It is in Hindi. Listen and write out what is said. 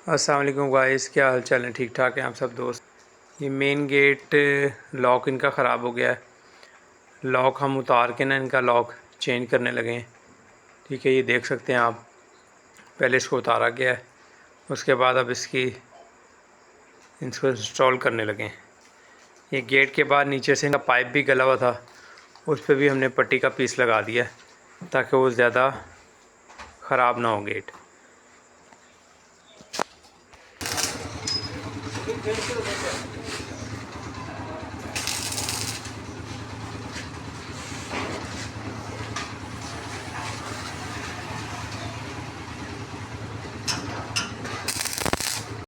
अस्सलाम वालेकुम गाइस, क्या हाल चाल है? ठीक ठाक हैं आप सब दोस्त। ये मेन गेट लॉक इनका ख़राब हो गया है। लॉक हम उतार के ना इनका लॉक चेंज करने लगे हैं। ठीक है, ये देख सकते हैं आप। पहले इसको उतारा गया है, उसके बाद अब इसको इंस्टॉल करने लगे हैं। ये गेट के बाद नीचे से इनका पाइप भी गला हुआ था, उस पर भी हमने पट्टी का पीस लगा दिया है ताकि वो ज़्यादा ख़राब ना हो गेट।